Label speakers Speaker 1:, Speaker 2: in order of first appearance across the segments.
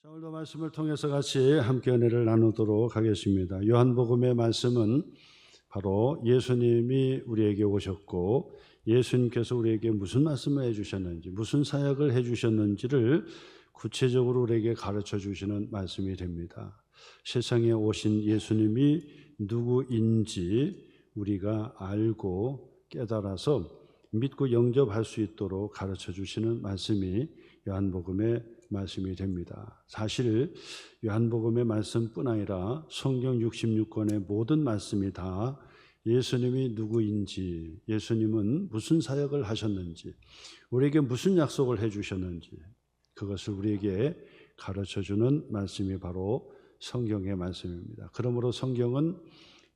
Speaker 1: 자, 오늘도 말씀을 통해서 같이 함께 은혜를 나누도록 하겠습니다. 요한복음의 말씀은 바로 예수님이 우리에게 오셨고 예수님께서 우리에게 무슨 말씀을 해주셨는지, 무슨 사역을 해주셨는지를 구체적으로 우리에게 가르쳐 주시는 말씀이 됩니다. 세상에 오신 예수님이 누구인지 우리가 알고 깨달아서 믿고 영접할 수 있도록 가르쳐 주시는 말씀이 요한복음의 말씀이 됩니다. 사실 요한복음의 말씀뿐 아니라 성경 66권의 모든 말씀이 다 예수님이 누구인지, 예수님은 무슨 사역을 하셨는지, 우리에게 무슨 약속을 해주셨는지 그것을 우리에게 가르쳐주는 말씀이 바로 성경의 말씀입니다. 그러므로 성경은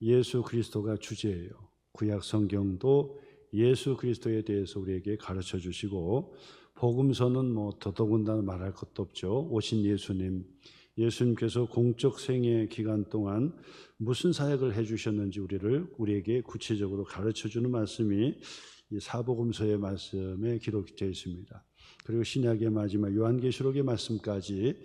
Speaker 1: 예수 그리스도가 주제예요. 구약 성경도 예수 그리스도에 대해서 우리에게 가르쳐 주시고, 복음서는 더더군다나 말할 것도 없죠. 오신 예수님께서 공적 생애 기간 동안 무슨 사역을 해주셨는지 우리에게 구체적으로 가르쳐주는 말씀이 이 사복음서의 말씀에 기록되어 있습니다. 그리고 신약의 마지막 요한계시록의 말씀까지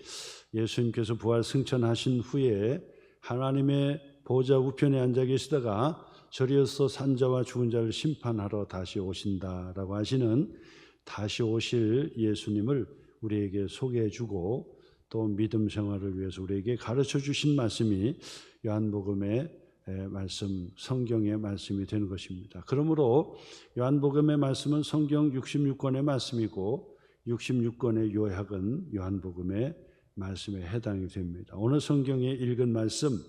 Speaker 1: 예수님께서 부활 승천하신 후에 하나님의 보좌 우편에 앉아 계시다가 저리어서 산자와 죽은 자를 심판하러 다시 오신다라고 하시는 다시 오실 예수님을 우리에게 소개해주고 또 믿음 생활을 위해서 우리에게 가르쳐 주신 말씀이 요한복음의 말씀, 성경의 말씀이 되는 것입니다. 그러므로 요한복음의 말씀은 성경 66권의 말씀이고 66권의 요약은 요한복음의 말씀에 해당이 됩니다. 오늘 성경에 읽은 말씀,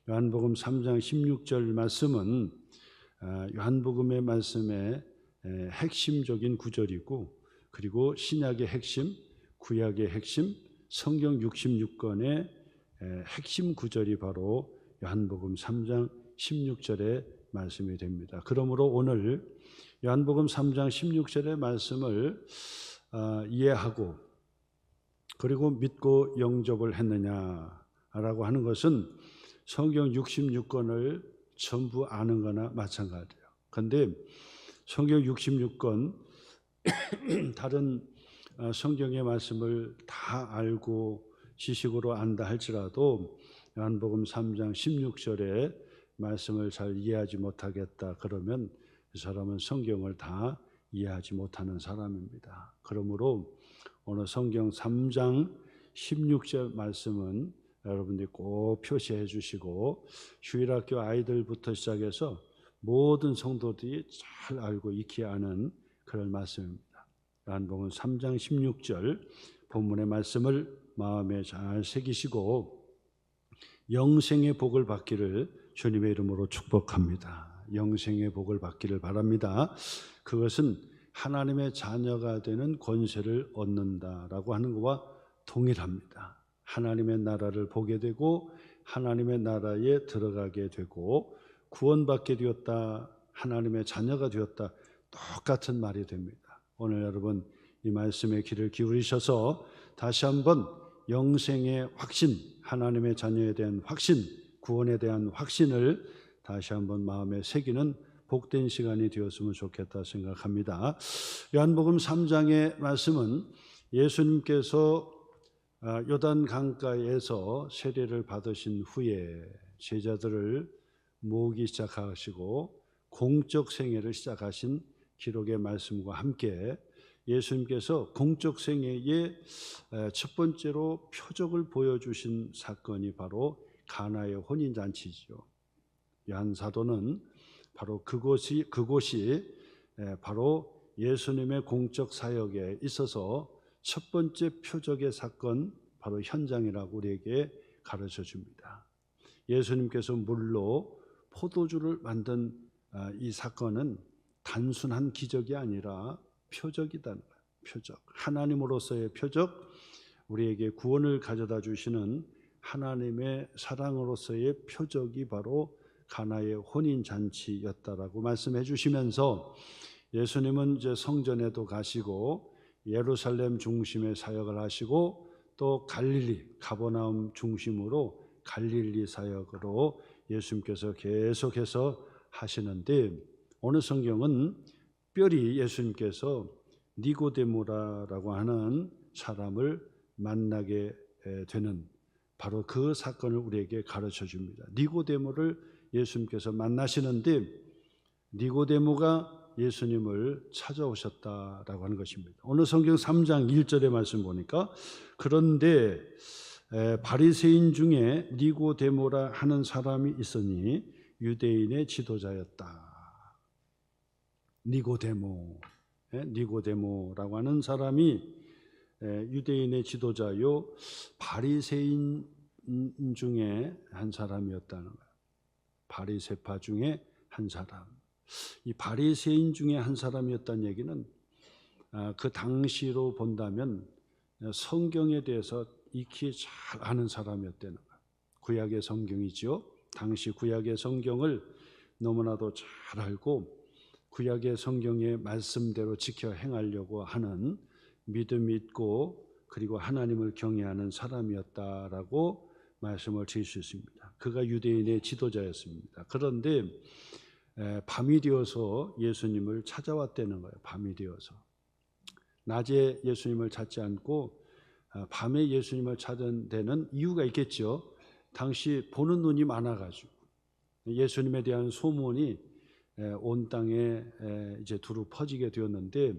Speaker 1: 요한복음 3장 16절 말씀은 요한복음의 말씀의 핵심적인 구절이고, 그리고 신약의 핵심, 구약의 핵심, 성경 66권의 핵심 구절이 바로 요한복음 3장 16절의 말씀이 됩니다. 그러므로 오늘 요한복음 3장 16절의 말씀을 이해하고 그리고 믿고 영접을 했느냐라고 하는 것은 성경 66권을 전부 아는 거나 마찬가지예요. 그런데 성경 66권 다른 성경의 말씀을 다 알고 지식으로 안다 할지라도 요한복음 3장 16절의 말씀을 잘 이해하지 못하겠다 그러면 그 사람은 성경을 다 이해하지 못하는 사람입니다. 그러므로 오늘 성경 3장 16절 말씀은 여러분들이 꼭 표시해 주시고 휴일학교 아이들부터 시작해서 모든 성도들이 잘 알고 익히 아는 그런 말씀입니다. 요한복음 3장 16절 본문의 말씀을 마음에 잘 새기시고 영생의 복을 받기를 주님의 이름으로 축복합니다. 영생의 복을 받기를 바랍니다. 그것은 하나님의 자녀가 되는 권세를 얻는다라고 하는 것과 동일합니다. 하나님의 나라를 보게 되고 하나님의 나라에 들어가게 되고 구원받게 되었다, 하나님의 자녀가 되었다, 똑같은 말이 됩니다. 오늘 여러분 이 말씀에 귀를 기울이셔서 다시 한번 영생의 확신, 하나님의 자녀에 대한 확신, 구원에 대한 확신을 다시 한번 마음에 새기는 복된 시간이 되었으면 좋겠다 생각합니다. 요한복음 3장의 말씀은 예수님께서 요단 강가에서 세례를 받으신 후에 제자들을 모으기 시작하시고 공적 생애를 시작하신 기록의 말씀과 함께 예수님께서 공적 생애의 첫 번째로 표적을 보여주신 사건이 바로 가나의 혼인잔치죠. 요한 사도는 바로 그곳이 바로 예수님의 공적 사역에 있어서 첫 번째 표적의 사건, 바로 현장이라고 우리에게 가르쳐 줍니다. 예수님께서 물로 포도주를 만든 이 사건은 단순한 기적이 아니라 표적이다. 표적, 하나님으로서의 표적, 우리에게 구원을 가져다 주시는 하나님의 사랑으로서의 표적이 바로 가나의 혼인잔치였다라고 말씀해 주시면서 예수님은 이제 성전에도 가시고 예루살렘 중심의 사역을 하시고 또 갈릴리, 가버나움 중심으로 갈릴리 사역으로 예수님께서 계속해서 하시는데, 오늘 성경은 특별히 예수님께서 니고데모라고 하는 사람을 만나게 되는 바로 그 사건을 우리에게 가르쳐 줍니다. 니고데모를 예수님께서 만나시는데 니고데모가 예수님을 찾아오셨다라고 하는 것입니다. 오늘 성경 3장 1절의 말씀 보니까 그런데 바리새인 중에 니고데모라 하는 사람이 있으니 유대인의 지도자였다. 니고데모라고 하는 사람이 유대인의 지도자요 바리새인 중에 한 사람이었다는 거예요. 바리새파 중에 한 사람. 이 바리새인 중에 한 사람이었다는 얘기는 그 당시로 본다면 성경에 대해서 익히 잘 아는 사람이었다는 거예요. 구약의 성경이죠. 당시 구약의 성경을 너무나도 잘 알고 구약의 성경의 말씀대로 지켜 행하려고 하는 믿음이 있고 그리고 하나님을 경외하는 사람이었다라고 말씀을 드릴 수 있습니다. 그가 유대인의 지도자였습니다. 그런데 밤이 되어서 예수님을 찾아왔다는 거예요. 밤이 되어서. 낮에 예수님을 찾지 않고 밤에 예수님을 찾은 데는 이유가 있겠죠. 당시 보는 눈이 많아가지고 예수님에 대한 소문이 온 땅에 이제 두루 퍼지게 되었는데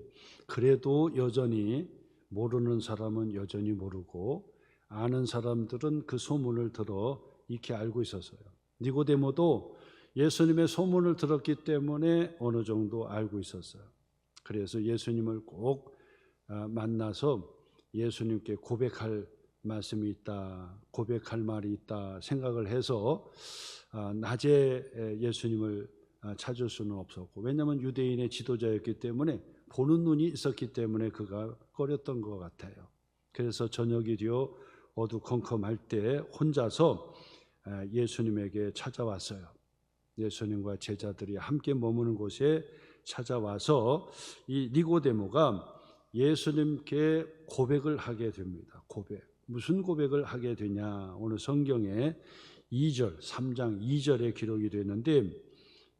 Speaker 1: 그래도 여전히 모르는 사람은 여전히 모르고 아는 사람들은 그 소문을 들어 익히 알고 있었어요. 니고데모도 예수님의 소문을 들었기 때문에 어느 정도 알고 있었어요. 그래서 예수님을 꼭 만나서 예수님께 고백할 말씀이 있다, 고백할 말이 있다 생각을 해서 낮에 예수님을 찾을 수는 없었고 왜냐하면 유대인의 지도자였기 때문에 보는 눈이 있었기 때문에 그가 꺼렸던 것 같아요. 그래서 저녁이 되어 어두컴컴할 때 혼자서 예수님에게 찾아왔어요. 예수님과 제자들이 함께 머무는 곳에 찾아와서 이 니고데모가 예수님께 고백을 하게 됩니다. 고백. 무슨 고백을 하게 되냐? 오늘 성경에 2절, 3장 2절에 기록이 되는데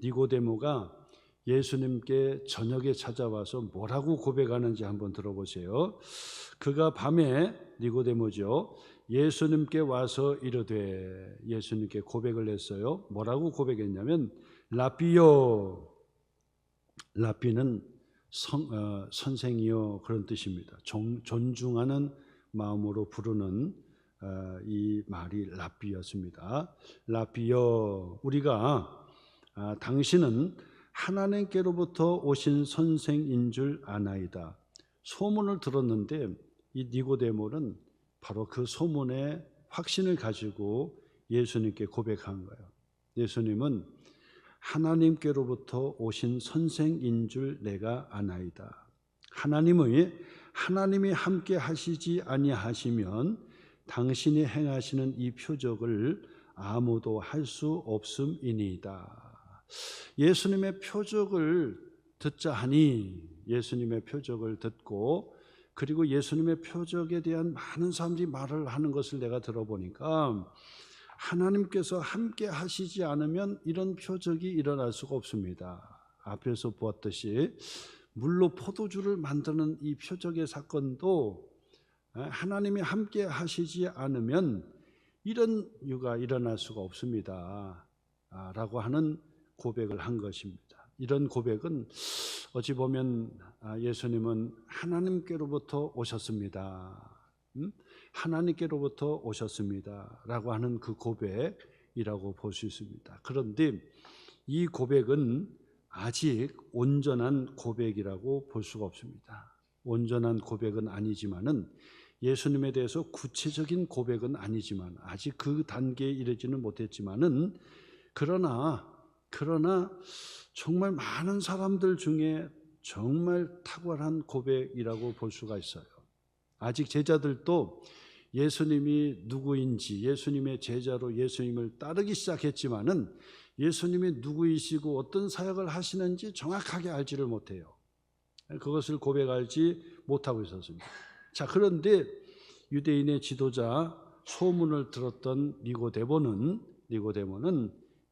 Speaker 1: 니고데모가 예수님께 저녁에 찾아와서 뭐라고 고백하는지 한번 들어보세요. 그가 밤에 니고데모죠. 예수님께 와서 이르되 예수님께 고백을 했어요. 뭐라고 고백했냐면 라삐요. 라삐는 선생이요 그런 뜻입니다. 존중하는 마음으로 부르는 이 말이 라삐였습니다. 라삐요. 우리가 당신은 하나님께로부터 오신 선생인 줄 아나이다. 소문을 들었는데 이 니고데모는 바로 그 소문에 확신을 가지고 예수님께 고백한 거예요. 예수님은 하나님께로부터 오신 선생인 줄 내가 아나이다. 하나님이 함께 하시지 아니하시면 당신이 행하시는 이 표적을 아무도 할 수 없음이니이다. 예수님의 표적을 듣자 하니 예수님의 표적을 듣고 그리고 예수님의 표적에 대한 많은 사람들이 말을 하는 것을 내가 들어보니까 하나님께서 함께 하시지 않으면 이런 표적이 일어날 수가 없습니다. 앞에서 보았듯이 물로 포도주를 만드는 이 표적의 사건도 하나님이 함께 하시지 않으면 이런 이유가 일어날 수가 없습니다. 라고 하는 고백을 한 것입니다. 이런 고백은 어찌 보면 예수님은 하나님께로부터 오셨습니다. 하나님께로부터 오셨습니다. 라고 하는 그 고백이라고 볼 수 있습니다. 그런데 이 고백은 아직 온전한 고백이라고 볼 수가 없습니다. 온전한 고백은 아니지만은 예수님에 대해서 구체적인 고백은 아니지만 아직 그 단계에 이르지는 못했지만은 그러나 정말 많은 사람들 중에 정말 탁월한 고백이라고 볼 수가 있어요. 아직 제자들도 예수님이 누구인지 예수님의 제자로 예수님을 따르기 시작했지만은 예수님이 누구이시고 어떤 사역을 하시는지 정확하게 알지를 못해요. 그것을 고백하지 못하고 있었습니다. 자, 그런데 유대인의 지도자 소문을 들었던 니고데모는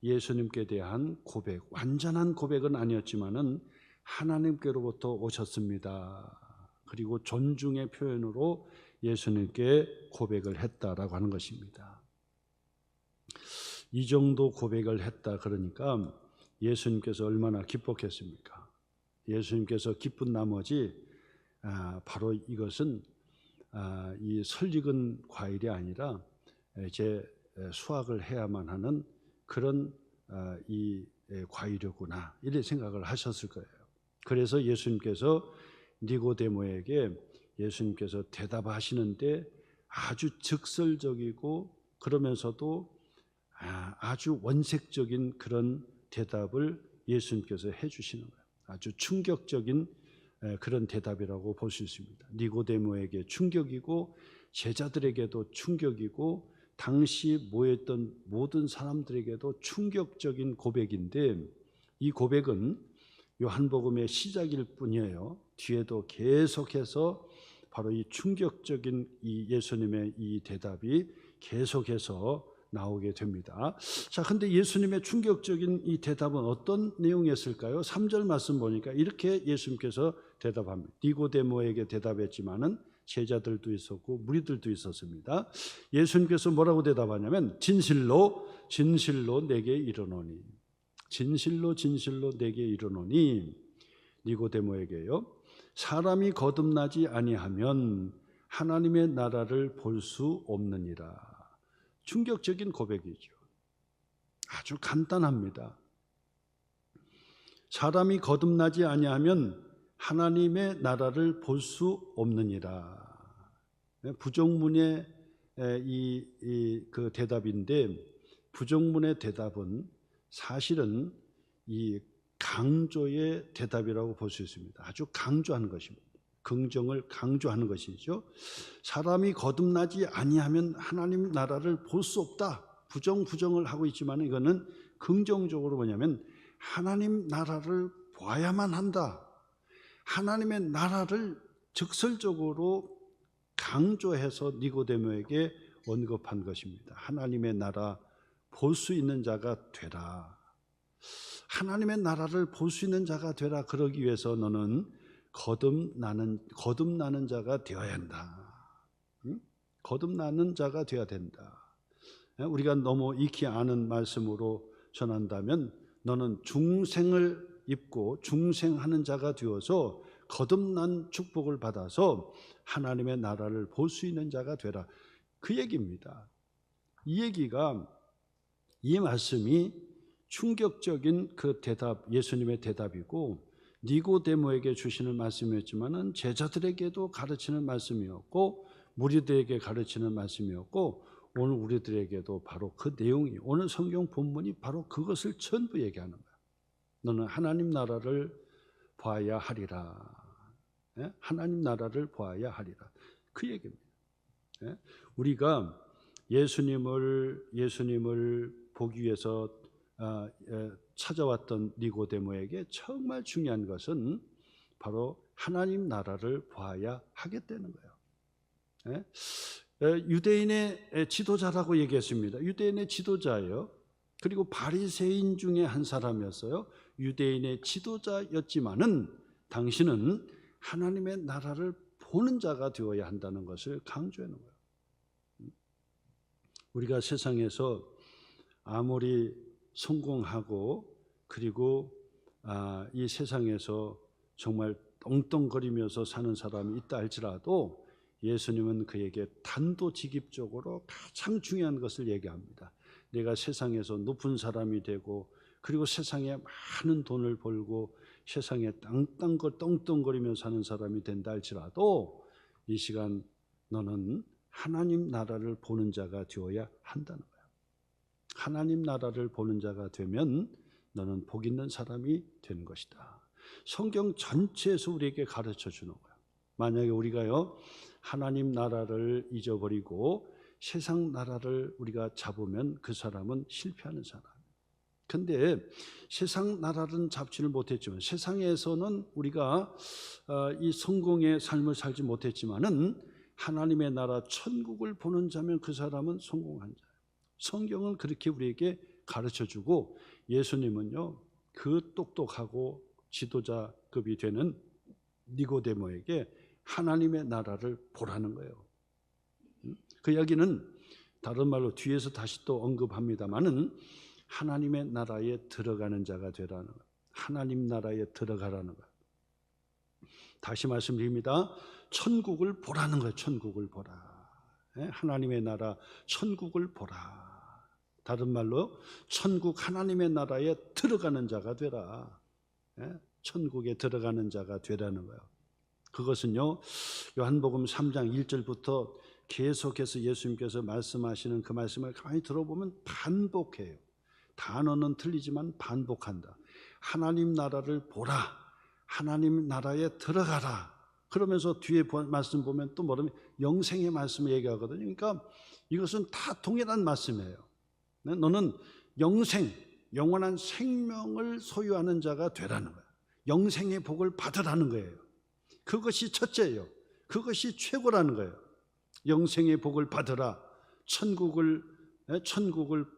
Speaker 1: 예수님께 대한 고백, 완전한 고백은 아니었지만은 하나님께로부터 오셨습니다. 그리고 존중의 표현으로 예수님께 고백을 했다라고 하는 것입니다. 이 정도 고백을 했다 그러니까 예수님께서 얼마나 기뻤겠습니까? 예수님께서 기쁜 나머지 바로 이것은 이 설익은 과일이 아니라 이제 수확을 해야만 하는 그런 이 과일이구나 이렇게 생각을 하셨을 거예요. 그래서 예수님께서 니고데모에게 예수님께서 대답하시는데 아주 직설적이고 그러면서도 아주 원색적인 그런 대답을 예수님께서 해주시는 거예요. 아주 충격적인 그런 대답이라고 볼 수 있습니다. 니고데모에게 충격이고 제자들에게도 충격이고 당시 모였던 모든 사람들에게도 충격적인 고백인데 이 고백은 요한복음의 시작일 뿐이에요. 뒤에도 계속해서 바로 이 충격적인 이 예수님의 이 대답이 계속해서 나오게 됩니다. 자, 근데 예수님의 충격적인 이 대답은 어떤 내용이었을까요? 3절 말씀 보니까 이렇게 예수님께서 대답합니다. 니고데모에게 대답했지만은 제자들도 있었고 무리들도 있었습니다. 예수님께서 뭐라고 대답하냐면 진실로 진실로 내게 이르노니 진실로 진실로 내게 이르노니 니고데모에게요. 사람이 거듭나지 아니하면 하나님의 나라를 볼 수 없느니라. 충격적인 고백이죠. 아주 간단합니다. 사람이 거듭나지 아니하면 하나님의 나라를 볼 수 없느니라. 부정문의 그 대답인데 부정문의 대답은 사실은 이 강조의 대답이라고 볼 수 있습니다. 아주 강조하는 것입니다. 긍정을 강조하는 것이죠. 사람이 거듭나지 아니하면 하나님 나라를 볼 수 없다. 부정을 하고 있지만 이거는 긍정적으로 뭐냐면 하나님 나라를 봐야만 한다. 하나님의 나라를 직설적으로 강조해서 니고데모에게 언급한 것입니다. 하나님의 나라 볼 수 있는 자가 되라. 하나님의 나라를 볼 수 있는 자가 되라. 그러기 위해서 너는 거듭나는 자가 되어야 한다. 거듭나는 자가 되어야 된다. 우리가 너무 익히 아는 말씀으로 전한다면 너는 중생을 입고 중생하는 자가 되어서 거듭난 축복을 받아서 하나님의 나라를 볼 수 있는 자가 되라. 그 얘기입니다. 이 얘기가 이 말씀이 충격적인 그 대답, 예수님의 대답이고 니고데모에게 주시는 말씀이었지만은 제자들에게도 가르치는 말씀이었고 무리들에게 가르치는 말씀이었고 오늘 우리들에게도 바로 그 내용이 오늘 성경 본문이 바로 그것을 전부 얘기하는 거야. 너는 하나님 나라를 봐야 하리라. 하나님 나라를 봐야 하리라. 그 얘기입니다. 우리가 예수님을 보기 위해서 찾아왔던 니고데모에게 정말 중요한 것은 바로 하나님 나라를 봐야 하겠다는 거예요. 유대인의 지도자라고 얘기했습니다. 유대인의 지도자예요. 그리고 바리새인 중에 한 사람이었어요. 유대인의 지도자였지만은 당신은 하나님의 나라를 보는 자가 되어야 한다는 것을 강조하는 거예요. 우리가 세상에서 아무리 성공하고 그리고 이 세상에서 정말 떵떵거리면서 사는 사람이 있다 할지라도 예수님은 그에게 단도직입적으로 가장 중요한 것을 얘기합니다. 내가 세상에서 높은 사람이 되고 그리고 세상에 많은 돈을 벌고 세상에 떵떵거리면서 사는 사람이 된다 할지라도 이 시간 너는 하나님 나라를 보는 자가 되어야 한다는 거예요. 하나님 나라를 보는 자가 되면 너는 복 있는 사람이 되는 것이다. 성경 전체에서 우리에게 가르쳐 주는 거예요. 만약에 우리가요 하나님 나라를 잊어버리고 세상 나라를 우리가 잡으면 그 사람은 실패하는 사람. 근데 세상 나라는 잡지를 못했지만 세상에서는 우리가 이 성공의 삶을 살지 못했지만은 하나님의 나라 천국을 보는 자면 그 사람은 성공한 자예요. 성경은 그렇게 우리에게 가르쳐주고 예수님은요 그 똑똑하고 지도자급이 되는 니고데모에게 하나님의 나라를 보라는 거예요. 그 이야기는 다른 말로 뒤에서 다시 또 언급합니다마는 하나님의 나라에 들어가는 자가 되라는 거예요. 하나님 나라에 들어가라는 거예요. 다시 말씀드립니다. 천국을 보라는 거예요. 천국을 보라. 하나님의 나라, 천국을 보라. 다른 말로 천국 하나님의 나라에 들어가는 자가 되라. 천국에 들어가는 자가 되라는 거예요. 그것은요, 요한복음 3장 1절부터 계속해서 예수님께서 말씀하시는 그 말씀을 가만히 들어보면 반복해요. 단어는 틀리지만 반복한다. 하나님 나라를 보라. 하나님 나라에 들어가라. 그러면서 뒤에 말씀 보면 또 뭐냐면 영생의 말씀을 얘기하거든요. 그러니까 이것은 다 동일한 말씀이에요. 너는 영생, 영원한 생명을 소유하는 자가 되라는 거예요. 영생의 복을 받으라는 거예요. 그것이 첫째예요. 그것이 최고라는 거예요. 영생의 복을 받으라. 천국을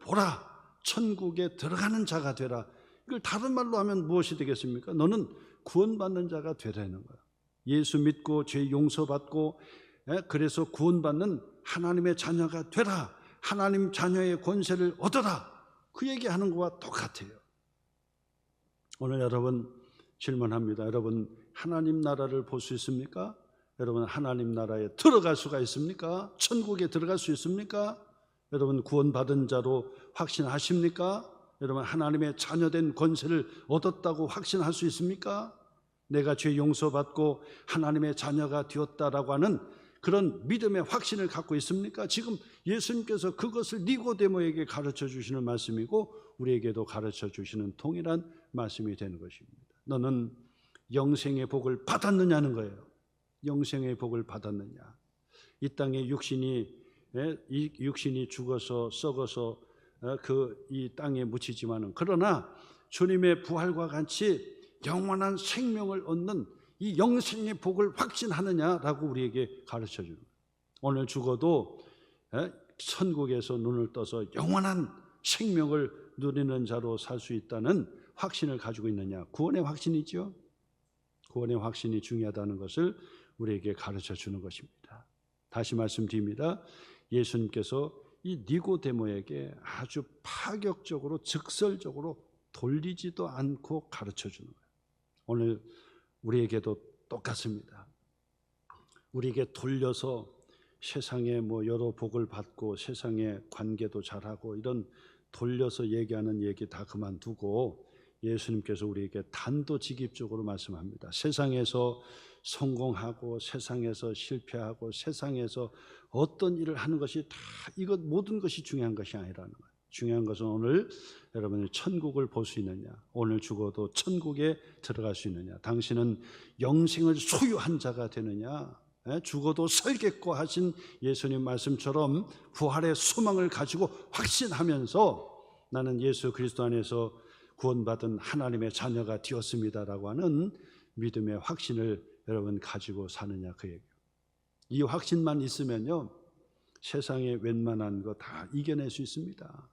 Speaker 1: 보라. 천국에 들어가는 자가 되라. 이걸 다른 말로 하면 무엇이 되겠습니까? 너는 구원받는 자가 되라는 거예요. 예수 믿고 죄 용서받고 그래서 구원받는 하나님의 자녀가 되라. 하나님 자녀의 권세를 얻어라. 그 얘기하는 것과 똑같아요. 오늘 여러분 질문합니다. 여러분 하나님 나라를 볼 수 있습니까? 여러분 하나님 나라에 들어갈 수가 있습니까? 천국에 들어갈 수 있습니까? 여러분 구원받은 자로 확신하십니까? 여러분 하나님의 자녀된 권세를 얻었다고 확신할 수 있습니까? 내가 죄 용서받고 하나님의 자녀가 되었다라고 하는 그런 믿음의 확신을 갖고 있습니까? 지금 예수님께서 그것을 니고데모에게 가르쳐 주시는 말씀이고 우리에게도 가르쳐 주시는 동일한 말씀이 되는 것입니다. 너는 영생의 복을 받았느냐는 거예요. 영생의 복을 받았느냐. 이 땅에 육신이 죽어서 썩어서 이 땅에 묻히지만은 그러나 주님의 부활과 같이 영원한 생명을 얻는 이 영생의 복을 확신하느냐라고 우리에게 가르쳐 주는 거예요. 오늘 죽어도 천국에서 눈을 떠서 영원한 생명을 누리는 자로 살 수 있다는 확신을 가지고 있느냐. 구원의 확신이죠. 구원의 확신이 중요하다는 것을 우리에게 가르쳐 주는 것입니다. 다시 말씀드립니다. 예수님께서 이 니고데모에게 아주 파격적으로 직설적으로 돌리지도 않고 가르쳐 주는 거예요. 오늘 우리에게도 똑같습니다. 우리에게 돌려서 세상에 여러 복을 받고 세상에 관계도 잘하고 이런 돌려서 얘기하는 얘기 다 그만두고 예수님께서 우리에게 단도직입적으로 말씀합니다. 세상에서 성공하고 세상에서 실패하고 세상에서 어떤 일을 하는 것이 다 이것 모든 것이 중요한 것이 아니라는 거예요. 중요한 것은 오늘 여러분이 천국을 볼 수 있느냐, 오늘 죽어도 천국에 들어갈 수 있느냐, 당신은 영생을 소유한 자가 되느냐, 죽어도 살겠고 하신 예수님 말씀처럼 부활의 소망을 가지고 확신하면서 나는 예수 그리스도 안에서 구원받은 하나님의 자녀가 되었습니다라고 하는 믿음의 확신을 여러분 가지고 사느냐 그 얘기예요. 이 확신만 있으면요 세상에 웬만한 거 다 이겨낼 수 있습니다.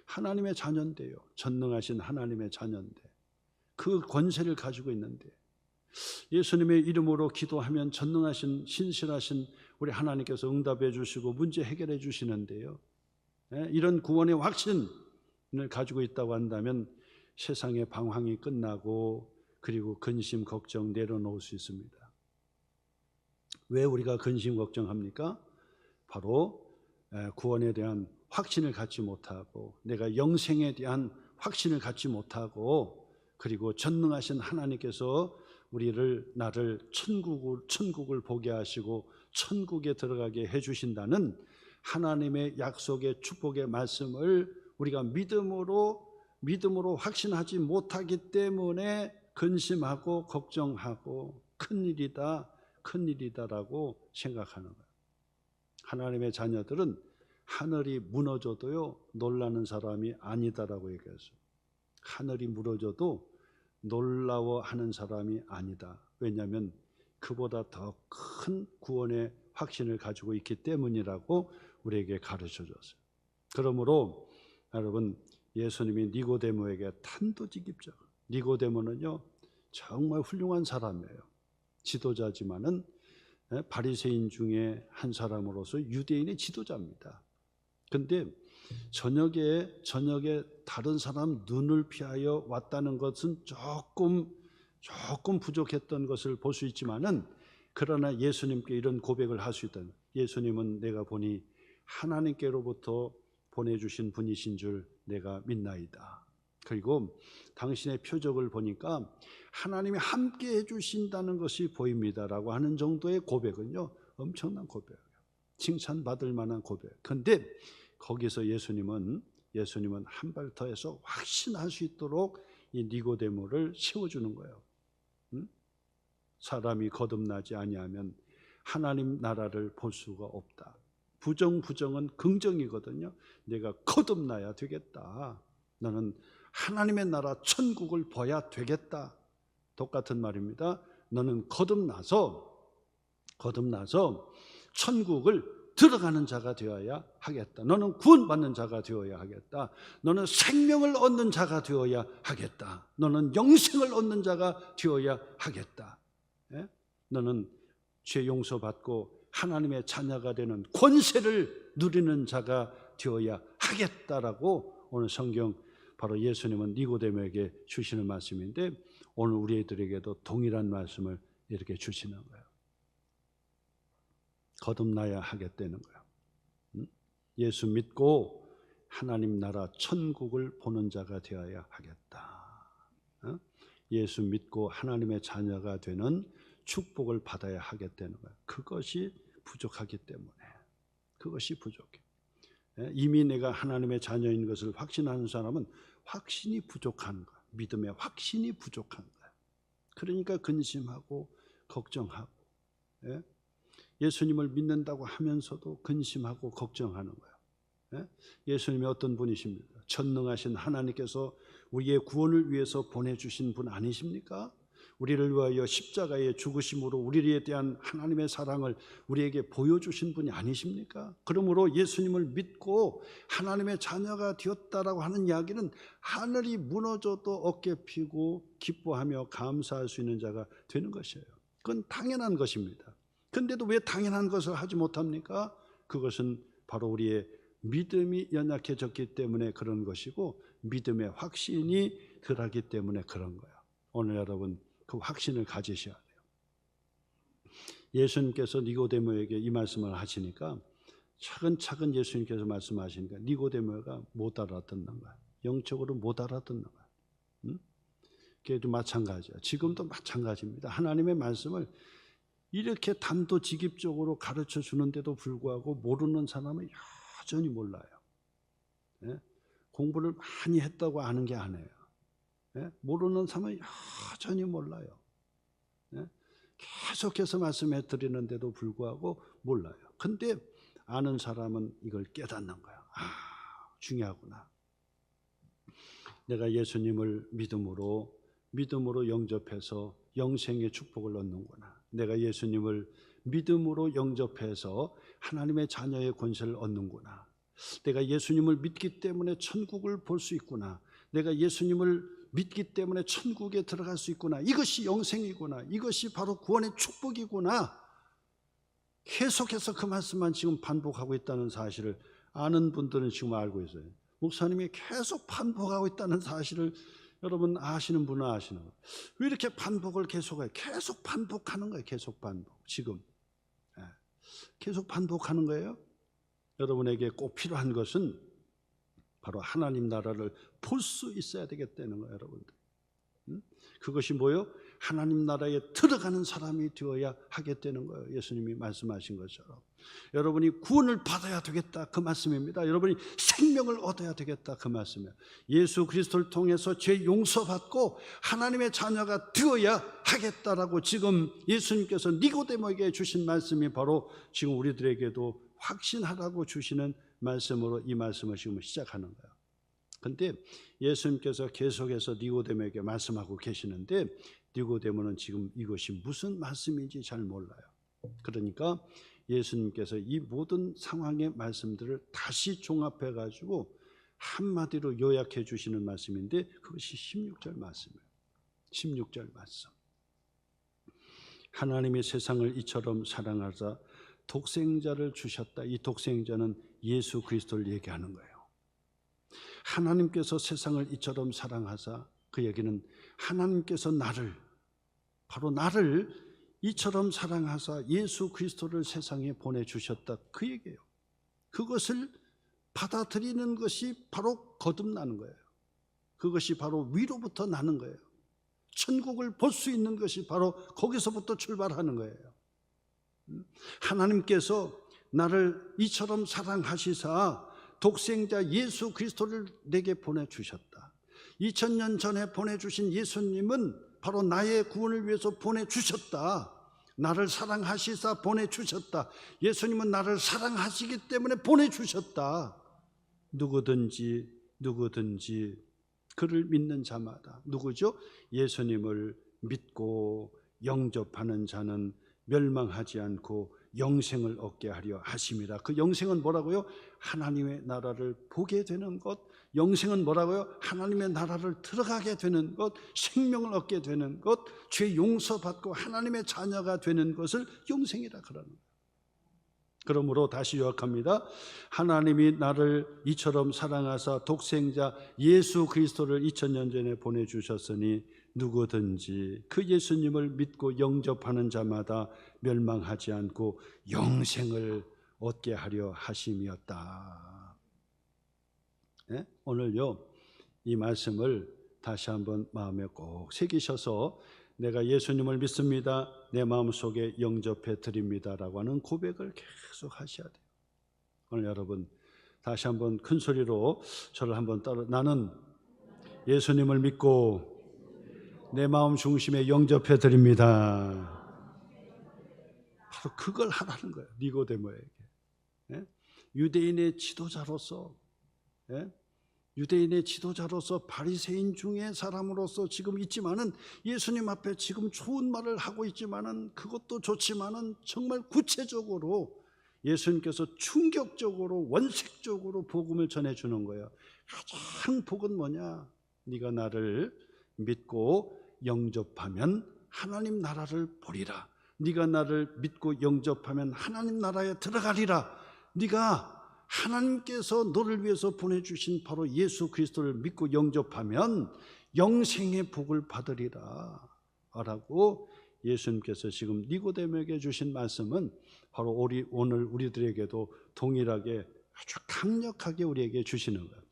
Speaker 1: 하나님의 자녀인데요, 전능하신 하나님의 자녀인데 그 권세를 가지고 있는데 예수님의 이름으로 기도하면 전능하신 신실하신 우리 하나님께서 응답해 주시고 문제 해결해 주시는데요, 이런 구원의 확신을 가지고 있다고 한다면 세상의 방황이 끝나고 그리고 근심 걱정 내려놓을 수 있습니다. 왜 우리가 근심 걱정합니까? 바로 구원에 대한 확신을 갖지 못하고 내가 영생에 대한 확신을 갖지 못하고 그리고 전능하신 하나님께서 나를 천국을 보게 하시고 천국에 들어가게 해주신다는 하나님의 약속의 축복의 말씀을 우리가 믿음으로 확신하지 못하기 때문에 근심하고 걱정하고 큰일이다라고 생각하는 거예요. 하나님의 자녀들은 하늘이 무너져도요 놀라는 사람이 아니다라고 얘기했어요. 하늘이 무너져도 놀라워하는 사람이 아니다. 왜냐하면 그보다 더 큰 구원의 확신을 가지고 있기 때문이라고 우리에게 가르쳐 줬어요. 그러므로 여러분 예수님이 니고데모에게 단도직입적, 니고데모는요 정말 훌륭한 사람이에요. 지도자지만은 바리새인 중에 한 사람으로서 유대인의 지도자입니다. 근데 저녁에 다른 사람 눈을 피하여 왔다는 것은 조금 부족했던 것을 볼 수 있지만은, 그러나 예수님께 이런 고백을 할 수 있다. 예수님은 내가 보니 하나님께로부터 보내주신 분이신 줄 내가 믿나이다. 그리고 당신의 표적을 보니까 하나님이 함께 해주신다는 것이 보입니다라고 하는 정도의 고백은요, 엄청난 고백이에요. 칭찬받을 만한 고백. 그런데 거기서 예수님은 한 발 더해서 확신할 수 있도록 이 니고데모를 세워주는 거예요. 사람이 거듭나지 아니하면 하나님 나라를 볼 수가 없다. 부정은 긍정이거든요. 내가 거듭나야 되겠다. 너는 하나님의 나라 천국을 봐야 되겠다. 똑같은 말입니다. 너는 거듭나서 천국을 들어가는 자가 되어야 하겠다. 너는 구원받는 자가 되어야 하겠다. 너는 생명을 얻는 자가 되어야 하겠다. 너는 영생을 얻는 자가 되어야 하겠다. 너는 죄 용서받고 하나님의 자녀가 되는 권세를 누리는 자가 되어야 하겠다라고 오늘 성경, 바로 예수님은 니고데모에게 주시는 말씀인데, 오늘 우리들에게도 동일한 말씀을 이렇게 주시는 거예요. 거듭나야 하겠다는 거예요. 예수 믿고 하나님 나라 천국을 보는 자가 되어야 하겠다. 예수 믿고 하나님의 자녀가 되는 축복을 받아야 하겠다는 거예요. 그것이 부족하기 때문에. 그것이 부족해. 이미 내가 하나님의 자녀인 것을 확신하는 사람은 확신이 부족한 거야. 믿음의 확신이 부족한 거야. 그러니까 근심하고 걱정하고, 예수님을 믿는다고 하면서도 근심하고 걱정하는 거야. 예수님이 어떤 분이십니까? 전능하신 하나님께서 우리의 구원을 위해서 보내주신 분 아니십니까? 우리를 위하여 십자가의 죽으심으로 우리에 대한 하나님의 사랑을 우리에게 보여주신 분이 아니십니까? 그러므로 예수님을 믿고 하나님의 자녀가 되었다라고 하는 이야기는 하늘이 무너져도 어깨 피고 기뻐하며 감사할 수 있는 자가 되는 것이에요. 그건 당연한 것입니다. 그런데도 왜 당연한 것을 하지 못합니까? 그것은 바로 우리의 믿음이 연약해졌기 때문에 그런 것이고, 믿음의 확신이 덜하기 때문에 그런 거예요. 오늘 여러분 그 확신을 가지셔야 돼요. 예수님께서 니고데모에게 이 말씀을 하시니까, 차근차근 예수님께서 말씀하시니까 니고데모가 못 알아듣는 거야. 영적으로 못 알아듣는 거야. 그래도 마찬가지야. 지금도 마찬가지입니다. 하나님의 말씀을 이렇게 단도직입적으로 가르쳐 주는데도 불구하고 모르는 사람은 여전히 몰라요. 공부를 많이 했다고 아는 게 아니에요. 모르는 사람은 여전히 몰라요. 계속해서 말씀해 드리는데도 불구하고 몰라요. 근데 아는 사람은 이걸 깨닫는 거예요. 중요하구나. 내가 예수님을 믿음으로 영접해서 영생의 축복을 얻는구나. 내가 예수님을 믿음으로 영접해서 하나님의 자녀의 권세를 얻는구나. 내가 예수님을 믿기 때문에 천국을 볼 수 있구나. 내가 예수님을 믿기 때문에 천국에 들어갈 수 있구나. 이것이 영생이구나. 이것이 바로 구원의 축복이구나. 계속해서 그 말씀만 지금 반복하고 있다는 사실을 아는 분들은 지금 알고 있어요. 목사님이 계속 반복하고 있다는 사실을 여러분 아시는 분은 아시는 거예요. 왜 이렇게 반복을 계속해요? 계속 반복하는 거예요. 계속 반복. 지금 계속 반복하는 거예요. 여러분에게 꼭 필요한 것은 바로 하나님 나라를 볼 수 있어야 되겠다는 거예요, 여러분들. 그것이 뭐예요? 하나님 나라에 들어가는 사람이 되어야 하겠다는 거예요. 예수님이 말씀하신 것처럼. 여러분이 구원을 받아야 되겠다, 그 말씀입니다. 여러분이 생명을 얻어야 되겠다, 그 말씀이에요. 예수 그리스도를 통해서 죄 용서받고 하나님의 자녀가 되어야 하겠다라고 지금 예수님께서 니고데모에게 주신 말씀이 바로 지금 우리들에게도 확신하라고 주시는 말씀으로 이 말씀을 지금 시작하는 거예요. 그런데 예수님께서 계속해서 니고데모에게 말씀하고 계시는데, 니고데모는 지금 이것이 무슨 말씀인지 잘 몰라요. 그러니까 예수님께서 이 모든 상황의 말씀들을 다시 종합해 가지고 한마디로 요약해 주시는 말씀인데, 그것이 16절 말씀이에요. 16절 말씀. 하나님이 세상을 이처럼 사랑하사 독생자를 주셨다. 이 독생자는 예수 그리스도를 얘기하는 거예요. 하나님께서 세상을 이처럼 사랑하사, 그 얘기는 하나님께서 바로 나를 이처럼 사랑하사 예수 그리스도를 세상에 보내주셨다, 그 얘기예요. 그것을 받아들이는 것이 바로 거듭나는 거예요. 그것이 바로 위로부터 나는 거예요. 천국을 볼 수 있는 것이 바로 거기서부터 출발하는 거예요. 하나님께서 나를 이처럼 사랑하시사 독생자 예수 그리스도를 내게 보내주셨다. 2000년 전에 보내주신 예수님은 바로 나의 구원을 위해서 보내주셨다. 나를 사랑하시사 보내주셨다. 예수님은 나를 사랑하시기 때문에 보내주셨다. 누구든지 그를 믿는 자마다, 누구죠? 예수님을 믿고 영접하는 자는 멸망하지 않고 영생을 얻게 하려 하심이라. 그 영생은 뭐라고요? 하나님의 나라를 보게 되는 것. 영생은 뭐라고요? 하나님의 나라를 들어가게 되는 것, 생명을 얻게 되는 것, 죄 용서받고 하나님의 자녀가 되는 것을 영생이라 그러는 거예요. 그러므로 다시 요약합니다. 하나님이 나를 이처럼 사랑하사 독생자 예수 그리스도를 2000년 전에 보내주셨으니 누구든지 그 예수님을 믿고 영접하는 자마다 멸망하지 않고 영생을 얻게 하려 하심이었다. 네? 오늘요, 이 말씀을 다시 한번 마음에 꼭 새기셔서 내가 예수님을 믿습니다, 내 마음속에 영접해 드립니다라고 하는 고백을 계속 하셔야 돼요. 오늘 여러분 다시 한번 큰 소리로 저를 한번 따라, 나는 예수님을 믿고 내 마음 중심에 영접해 드립니다. 바로 그걸 하라는 거예요. 니고데모에게. 유대인의 지도자로서, 유대인의 지도자로서 바리새인 중의 사람으로서 지금 있지만은, 예수님 앞에 지금 좋은 말을 하고 있지만은, 그것도 좋지만은 정말 구체적으로 예수님께서 충격적으로 원색적으로 복음을 전해주는 거예요. 가장 복은 뭐냐? 네가 나를 믿고 영접하면 하나님 나라를 보리라. 네가 나를 믿고 영접하면 하나님 나라에 들어가리라. 네가 하나님께서 너를 위해서 보내주신 바로 예수 그리스도를 믿고 영접하면 영생의 복을 받으리라 라고 예수님께서 지금 니고데모에게 주신 말씀은 바로 오늘 우리들에게도 동일하게 아주 강력하게 우리에게 주시는 거예요.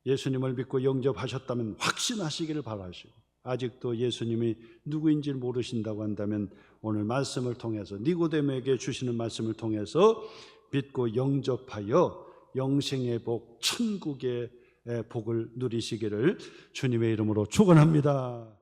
Speaker 1: 예수님을 믿고 영접하셨다면 확신하시기를 바라시고, 아직도 예수님이 누구인지 모르신다고 한다면 오늘 말씀을 통해서, 니고데모에게 주시는 말씀을 통해서 믿고 영접하여 영생의 복, 천국의 복을 누리시기를 주님의 이름으로 축원합니다.